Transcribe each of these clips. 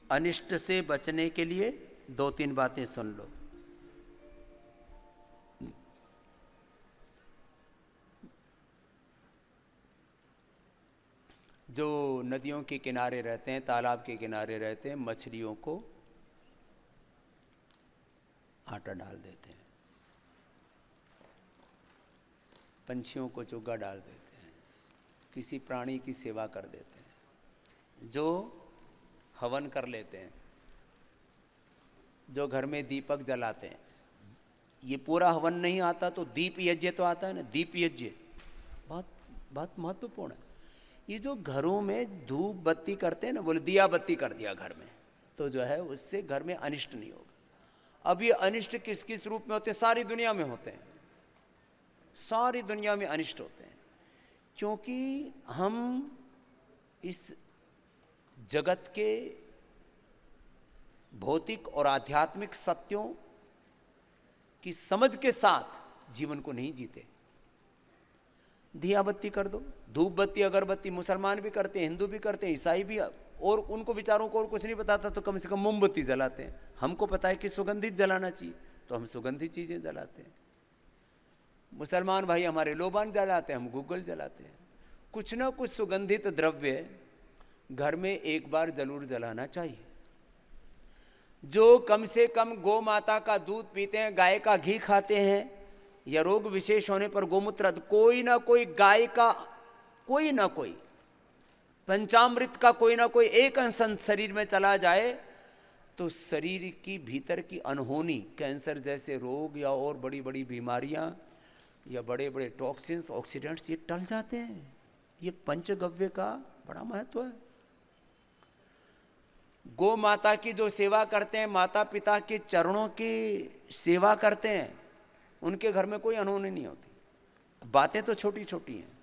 अनिष्ट से बचने के लिए 2-3 बातें सुन लो। जो नदियों के किनारे रहते हैं, तालाब के किनारे रहते हैं, मछलियों को आटा डाल देते हैं, पंछियों को चुग्गा डाल देते हैं, किसी प्राणी की सेवा कर देते हैं, जो हवन कर लेते हैं, जो घर में दीपक जलाते हैं। ये पूरा हवन नहीं आता तो दीप यज्ञ तो आता है ना, दीप यज्ञ बहुत बहुत महत्वपूर्ण है। ये जो घरों में धूप बत्ती करते हैं ना, बोले दिया बत्ती कर दिया घर में, तो जो है उससे घर में अनिष्ट नहीं होगा। अब ये अनिष्ट किस किस रूप में होते हैं? सारी दुनिया में होते हैं, सारी दुनिया में अनिष्ट होते हैं, क्योंकि हम इस जगत के भौतिक और आध्यात्मिक सत्यों की समझ के साथ जीवन को नहीं जीते। दिया बत्ती कर दो, धूप बत्ती अगरबत्ती मुसलमान भी करते हैं, हिंदू भी करते हैं, ईसाई भी, और उनको बेचारों को और कुछ नहीं बताता तो कम से कम मोमबत्ती जलाते हैं। हमको पता है कि सुगंधित जलाना चाहिए तो हम सुगंधित चीजें जलाते हैं। मुसलमान भाई हमारे लोबान जलाते हैं, हम गूगल जलाते हैं। कुछ ना कुछ सुगंधित द्रव्य घर में एक बार जरूर जलाना चाहिए। जो कम से कम गौ माता का दूध पीते हैं, गाय का घी खाते हैं, या रोग विशेष होने पर गोमूत्र, कोई ना कोई गाय का कोई ना कोई पंचामृत का कोई ना कोई एक अंश शरीर में चला जाए तो शरीर की भीतर की अनहोनी, कैंसर जैसे रोग या और बड़ी बड़ी बीमारियां या बड़े बड़े टॉक्सिन्स, ऑक्सीडेंट्स, ये टल जाते हैं। ये पंचगव्य का बड़ा महत्व है। गौ माता की जो सेवा करते हैं, माता पिता के चरणों की सेवा करते हैं, उनके घर में कोई अनहोनी नहीं होती। बातें तो छोटी छोटी हैं।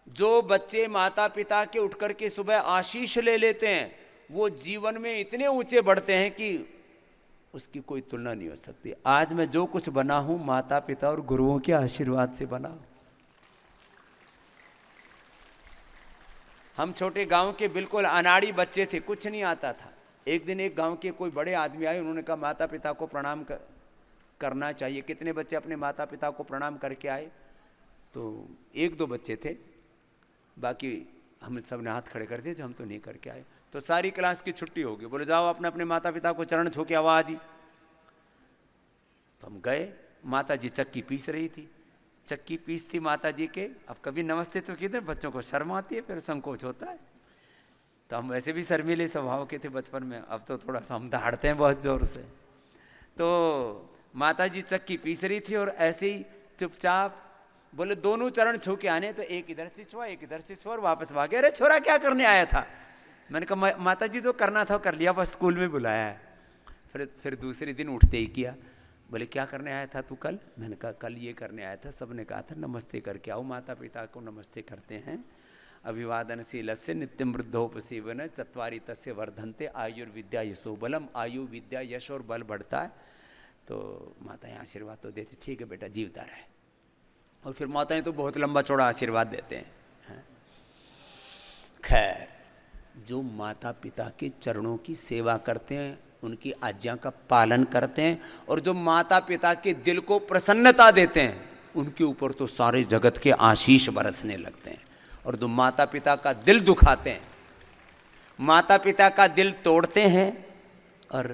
जो बच्चे माता पिता के उठ करके सुबह आशीष ले लेते हैं, वो जीवन में इतने ऊंचे बढ़ते हैं कि उसकी कोई तुलना नहीं हो सकती। आज मैं जो कुछ बना हूं माता पिता और गुरुओं के आशीर्वाद से बना हूं। हम छोटे गांव के बिल्कुल अनाड़ी बच्चे थे, कुछ नहीं आता था। एक दिन एक गांव के कोई बड़े आदमी आए, उन्होंने कहा माता पिता को प्रणाम करना चाहिए। कितने बच्चे अपने माता पिता को प्रणाम करके आए? तो 1-2 बच्चे थे, बाकी हम सब ने हाथ खड़े कर दिए, जो हम तो नहीं करके आए। तो सारी क्लास की छुट्टी हो गई, बोले जाओ अपने अपने माता पिता को चरण छू के आओ आज ही। तो हम गए, माता जी चक्की पीस रही थी, चक्की पीसती माता जी के। अब कभी नमस्ते तो किधर, बच्चों को शर्म आती है, फिर संकोच होता है। तो हम वैसे भी शर्मीले स्वभाव के थे बचपन में, अब तो थोड़ा सा हम दहाड़ते हैं बहुत जोर से। तो माता जी चक्की पीस रही थी और ऐसे ही चुपचाप बोले दोनों चरण छू के आने, तो एक इधर से छुआ, एक इधर से छुआ और वापस भागे। अरे छोरा क्या करने आया था? मैंने कहा माता जी जो करना था कर लिया, बस स्कूल में बुलाया है। फिर दूसरे दिन उठते ही किया। बोले क्या करने आया था तू कल? मैंने कहा कल ये करने आया था, सबने कहा था नमस्ते करके आओ। माता पिता को नमस्ते करते हैं। अभिवादनशीलस्य नित्यं वृद्धोपसेवन चत्वारि तस्य वर्धन्ते आयुर्विद्या यशो बलम। आयु विद्या यश और बल बढ़ता है। तो माताएं आशीर्वाद तो देती, ठीक है बेटा जीवता रहे। और फिर माताएं तो बहुत लंबा चौड़ा आशीर्वाद देते हैं। खैर, जो माता पिता के चरणों की सेवा करते हैं, उनकी आज्ञा का पालन करते हैं, और जो माता पिता के दिल को प्रसन्नता देते हैं, उनके ऊपर तो सारे जगत के आशीष बरसने लगते हैं। और जो माता पिता का दिल दुखाते हैं, माता पिता का दिल तोड़ते हैं और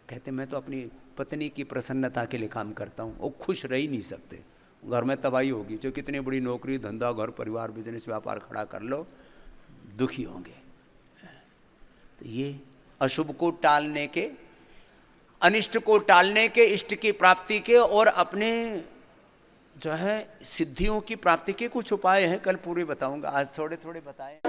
कहते मैं तो अपनी पत्नी की प्रसन्नता के लिए काम करता हूँ, वो खुश रह ही नहीं सकते। घर में तबाही होगी, जो कितनी बड़ी नौकरी धंधा घर परिवार बिजनेस व्यापार खड़ा कर लो, दुखी होंगे। तो ये अशुभ को टालने के, अनिष्ट को टालने के, इष्ट की प्राप्ति के और अपने जो है सिद्धियों की प्राप्ति के कुछ उपाय हैं। कल पूरे बताऊंगा, आज थोड़े थोड़े बताए।